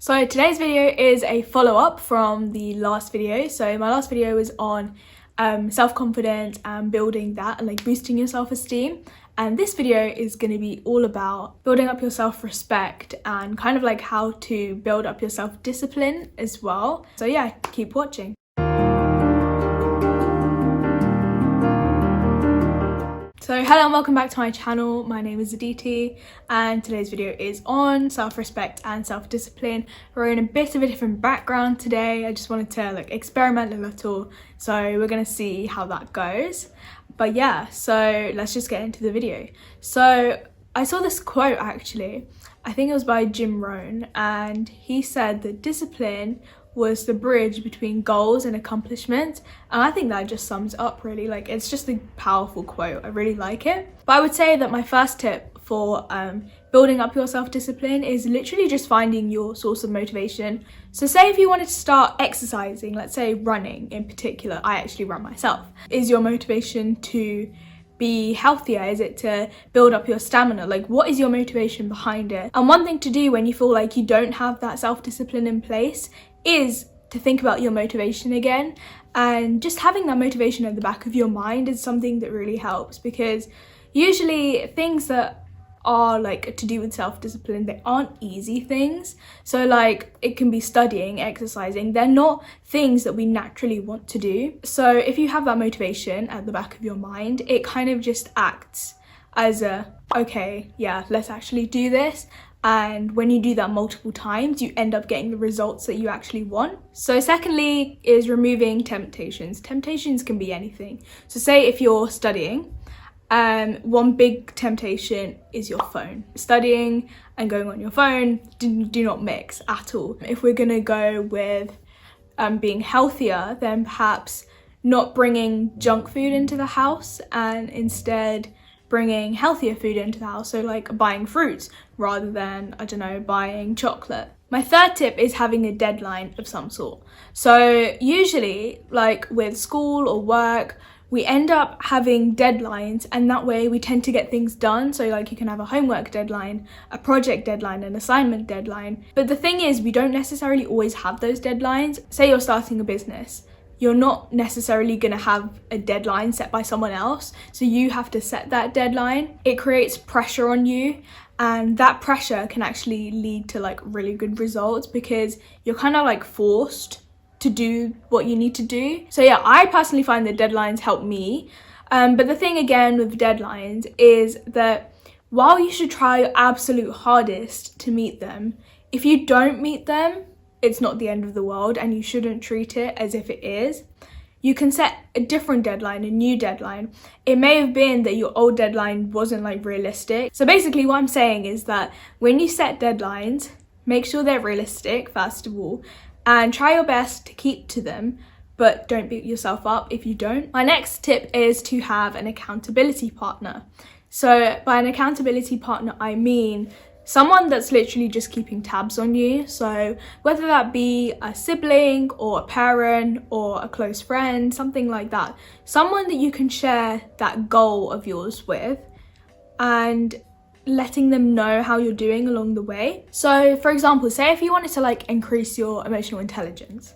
So today's video is a follow-up from the last video. So my last video was on self-confidence and building that and like boosting your self-esteem. And this video is going to be all about building up your self-respect and kind of like how to build up your self-discipline as well. So yeah, keep watching. So hello and welcome back to my channel. My name is Aditi and today's video is on self-respect and self-discipline. We're in a bit of a different background today. I just wanted to like experiment a little, so we're gonna see how that goes. But yeah, so let's just get into the video. So I saw this quote actually, I think it was by Jim Rohn, and he said that discipline was the bridge between goals and accomplishment. And I think that just sums it up really. Like, it's just a powerful quote. I really like it. But I would say that my first tip for building up your self-discipline is literally just finding your source of motivation. So say if you wanted to start exercising, let's say running in particular, I actually run myself. Is your motivation to be healthier? Is it to build up your stamina? Like, what is your motivation behind it? And one thing to do when you feel like you don't have that self-discipline in place is to think about your motivation again, and just having that motivation at the back of your mind is something that really helps, because usually things that are like to do with self-discipline, they aren't easy things. So like it can be studying, exercising, they're not things that we naturally want to do. So if you have that motivation at the back of your mind, it kind of just acts as a, okay, yeah, let's actually do this. And when you do that multiple times, you end up getting the results that you actually want. So secondly is removing temptations. Temptations can be anything. So say if you're studying, one big temptation is your phone. Studying and going on your phone do not mix at all. If we're gonna go with being healthier, then perhaps not bringing junk food into the house and instead bringing healthier food into the house. So like buying fruits rather than, I don't know, buying chocolate. My third tip is having a deadline of some sort. So usually like with school or work, we end up having deadlines, and that way we tend to get things done. So like you can have a homework deadline, a project deadline, an assignment deadline. But the thing is, we don't necessarily always have those deadlines. Say you're starting a business, you're not necessarily going to have a deadline set by someone else. So you have to set that deadline. It creates pressure on you, and that pressure can actually lead to like really good results, because you're kind of like forced to do what you need to do. So yeah, I personally find that deadlines help me. But the thing again with deadlines is that while you should try your absolute hardest to meet them, if you don't meet them, it's not the end of the world, and you shouldn't treat it as if it is. You can set a different deadline, a new deadline. It may have been that your old deadline wasn't like realistic. So basically what I'm saying is that when you set deadlines, make sure they're realistic first of all, and try your best to keep to them, but don't beat yourself up if you don't. My next tip is to have an accountability partner. So by an accountability partner, I mean someone that's literally just keeping tabs on you. So whether that be a sibling or a parent or a close friend, something like that. Someone that you can share that goal of yours with and letting them know how you're doing along the way. So for example, say if you wanted to like increase your emotional intelligence,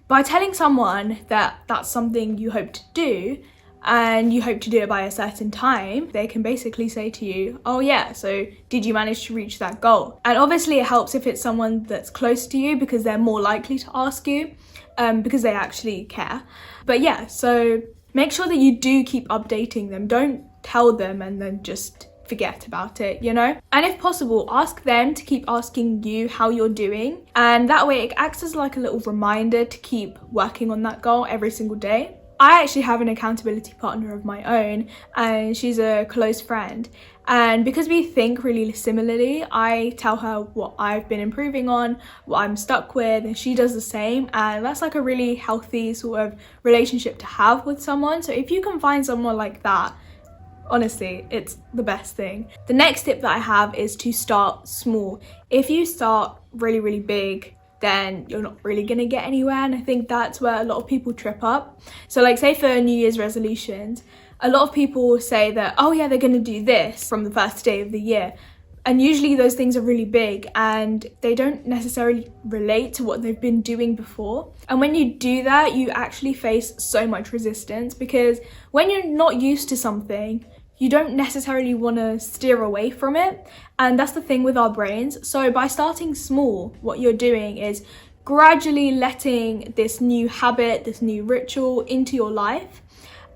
by telling someone that that's something you hope to do, and you hope to do it by a certain time, they can basically say to you, oh yeah, so did you manage to reach that goal? And obviously it helps if it's someone that's close to you, because they're more likely to ask you, because they actually care. But yeah, so make sure that you do keep updating them. Don't tell them and then just forget about it, you know? And if possible, ask them to keep asking you how you're doing, and that way it acts as like a little reminder to keep working on that goal every single day. I actually have an accountability partner of my own, and she's a close friend. And because we think really similarly, I tell her what I've been improving on, what I'm stuck with, and she does the same. And that's like a really healthy sort of relationship to have with someone. So if you can find someone like that, honestly, it's the best thing. The next tip that I have is to start small. If you start really, really big, then you're not really gonna get anywhere, and I think that's where a lot of people trip up. So like say for New Year's resolutions, a lot of people say that, oh yeah, they're gonna do this from the first day of the year, And usually those things are really big and they don't necessarily relate to what they've been doing before. And when you do that, you actually face so much resistance, because when you're not used to something, you don't necessarily want to steer away from it. And that's the thing with our brains. So by starting small, what you're doing is gradually letting this new habit, this new ritual into your life.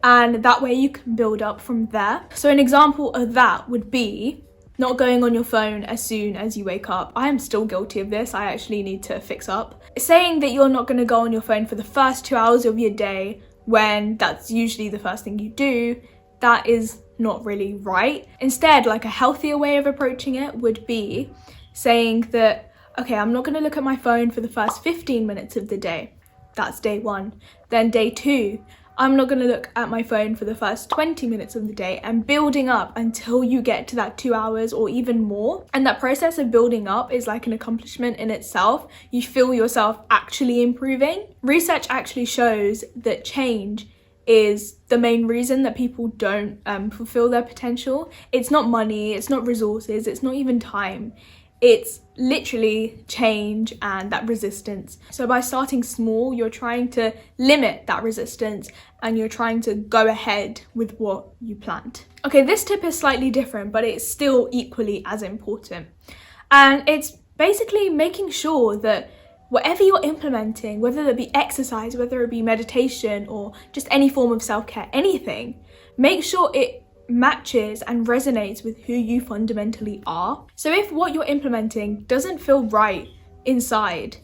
And that way you can build up from there. So an example of that would be not going on your phone as soon as you wake up. I am still guilty of this. I actually need to fix up. Saying that you're not going to go on your phone for the first 2 hours of your day, when that's usually the first thing you do, that is not really right. Instead, like a healthier way of approaching it would be saying that, okay, I'm not going to look at my phone for the first 15 minutes of the day. That's day 1. Then day 2, I'm not going to look at my phone for the first 20 minutes of the day, and building up until you get to that 2 hours or even more. And that process of building up is like an accomplishment in itself. You feel yourself actually improving. Research actually shows that change is the main reason that people don't fulfill their potential. It's not money, it's not resources, it's not even time. It's literally change and that resistance. So by starting small, you're trying to limit that resistance and you're trying to go ahead with what you planned. Okay, this tip is slightly different, but it's still equally as important. And it's basically making sure that whatever you're implementing, whether it be exercise, whether it be meditation or just any form of self-care, anything, make sure it matches and resonates with who you fundamentally are. So if what you're implementing doesn't feel right inside,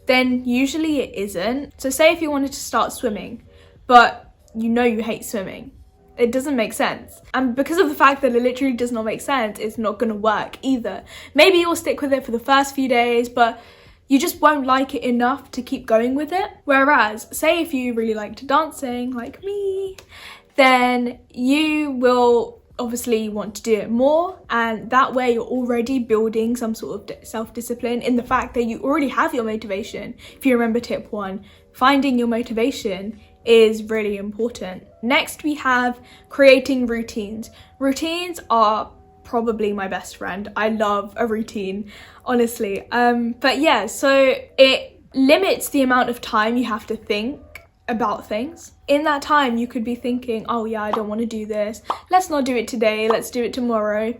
then usually it isn't. So say if you wanted to start swimming, but you know you hate swimming, it doesn't make sense. And because of the fact that it literally does not make sense, it's not going to work either. Maybe you'll stick with it for the first few days, but you just won't like it enough to keep going with it. Whereas, say if you really liked dancing, like me, then you will obviously want to do it more, and that way you're already building some sort of self-discipline in the fact that you already have your motivation. If you remember tip 1, finding your motivation is really important. Next, we have creating routines. Routines are probably my best friend. I love a routine, honestly. But yeah, so it limits the amount of time you have to think about things. In that time, you could be thinking, oh yeah, I don't want to do this. Let's not do it today. Let's do it tomorrow.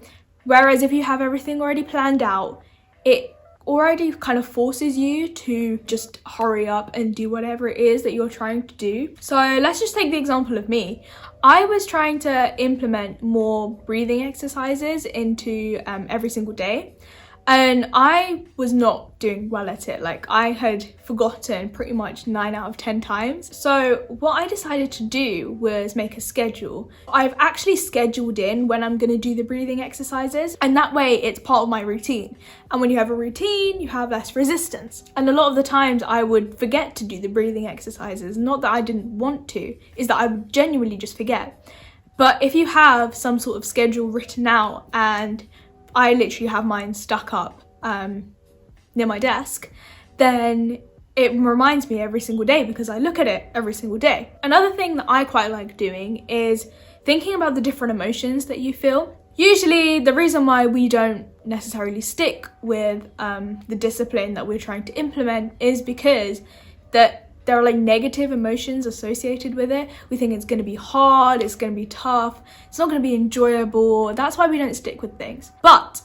Whereas if you have everything already planned out, it already kind of forces you to just hurry up and do whatever it is that you're trying to do. So let's just take the example of me. I was trying to implement more breathing exercises into every single day. And I was not doing well at it. Like, I had forgotten pretty much 9 out of 10 times. So what I decided to do was make a schedule. I've actually scheduled in when I'm gonna do the breathing exercises, and that way it's part of my routine. And when you have a routine, you have less resistance. And a lot of the times I would forget to do the breathing exercises. Not that I didn't want to, is that I would genuinely just forget. But if you have some sort of schedule written out, and I literally have mine stuck up near my desk, then it reminds me every single day because I look at it every single day. Another thing that I quite like doing is thinking about the different emotions that you feel. Usually the reason why we don't necessarily stick with the discipline that we're trying to implement is because there are like negative emotions associated with it. We think it's going to be hard, it's going to be tough, it's not going to be enjoyable. That's why we don't stick with things. But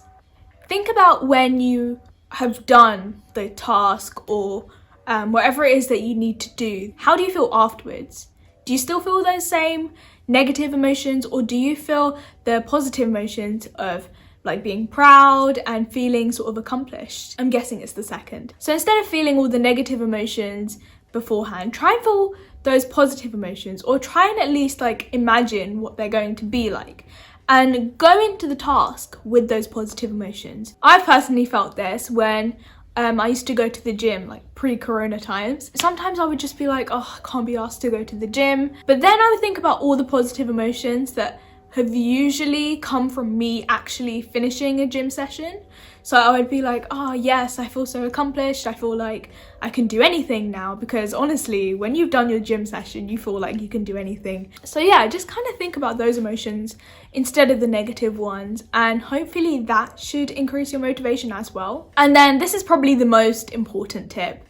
think about when you have done the task or whatever it is that you need to do. How do you feel afterwards? Do you still feel those same negative emotions, or do you feel the positive emotions of like being proud and feeling sort of accomplished? I'm guessing it's the second. So instead of feeling all the negative emotions beforehand, try and feel those positive emotions, or try and at least like imagine what they're going to be like and go into the task with those positive emotions. I've personally felt this when I used to go to the gym, like pre-corona times. Sometimes I would just be like, oh, I can't be asked to go to the gym. But then I would think about all the positive emotions that have usually come from me actually finishing a gym session. So I would be like, oh yes, I feel so accomplished, I feel like I can do anything now, because honestly, when you've done your gym session, you feel like you can do anything. So yeah, just kind of think about those emotions instead of the negative ones, and hopefully that should increase your motivation as well. And then this is probably the most important tip.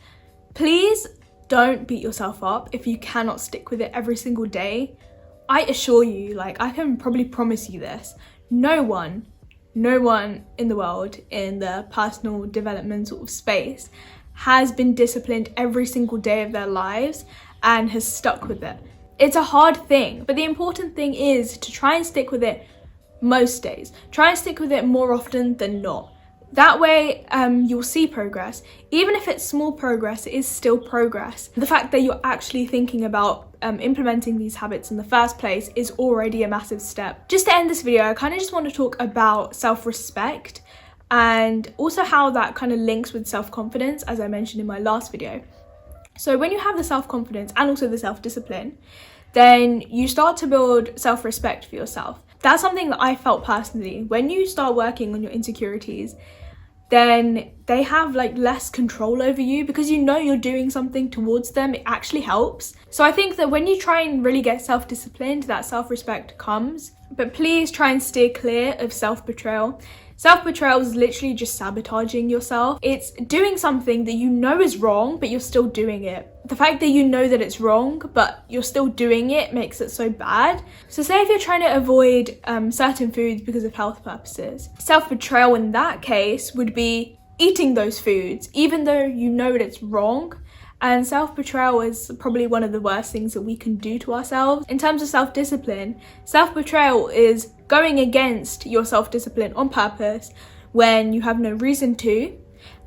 Please don't beat yourself up if you cannot stick with it every single day. I assure you, like, I can probably promise you this, no one in the world in the personal development sort of space has been disciplined every single day of their lives and has stuck with it. It's a hard thing, but the important thing is to try and stick with it most days. Try and stick with it more often than not. That way you'll see progress. Even if it's small progress, it is still progress. The fact that you're actually thinking about implementing these habits in the first place is already a massive step. Just to end this video, I kind of just want to talk about self-respect and also how that kind of links with self-confidence, as I mentioned in my last video. So when you have the self-confidence and also the self-discipline, then you start to build self-respect for yourself. That's something that I felt personally. When you start working on your insecurities, then they have like less control over you, because you know you're doing something towards them. It actually helps. So I think that when you try and really get self-disciplined, that self-respect comes. But please try and steer clear of self-betrayal. Self-betrayal is literally just sabotaging yourself. It's doing something that you know is wrong, but you're still doing it. The fact that you know that it's wrong, but you're still doing it, makes it so bad. So say if you're trying to avoid certain foods because of health purposes, self-betrayal in that case would be eating those foods, even though you know that it's wrong. And self-betrayal is probably one of the worst things that we can do to ourselves. In terms of self-discipline, self-betrayal is going against your self-discipline on purpose when you have no reason to.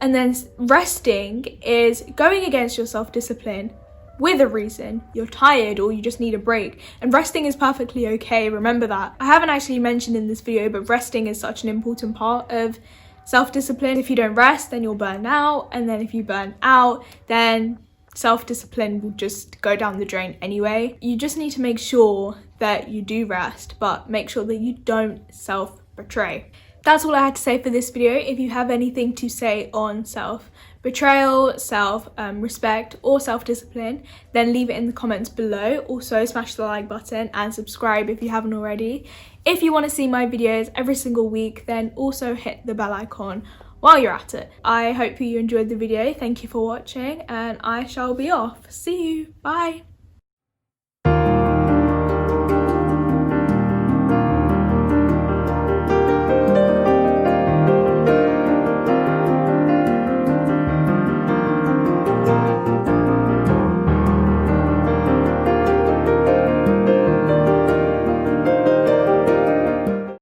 And then resting is going against your self-discipline with a reason. You're tired or you just need a break. And resting is perfectly okay, remember that. I haven't actually mentioned in this video, but resting is such an important part of self-discipline. If you don't rest, then you'll burn out. And then if you burn out, then self-discipline will just go down the drain anyway. You just need to make sure that you do rest, but make sure that you don't self-betray. That's all I had to say for this video. If you have anything to say on self-betrayal, self-respect or self-discipline, then leave it in the comments below. Also smash the like button and subscribe if you haven't already. If you want to see my videos every single week, then also hit the bell icon while you're at it. I hope you enjoyed the video. Thank you for watching, and I shall be off. See you. Bye.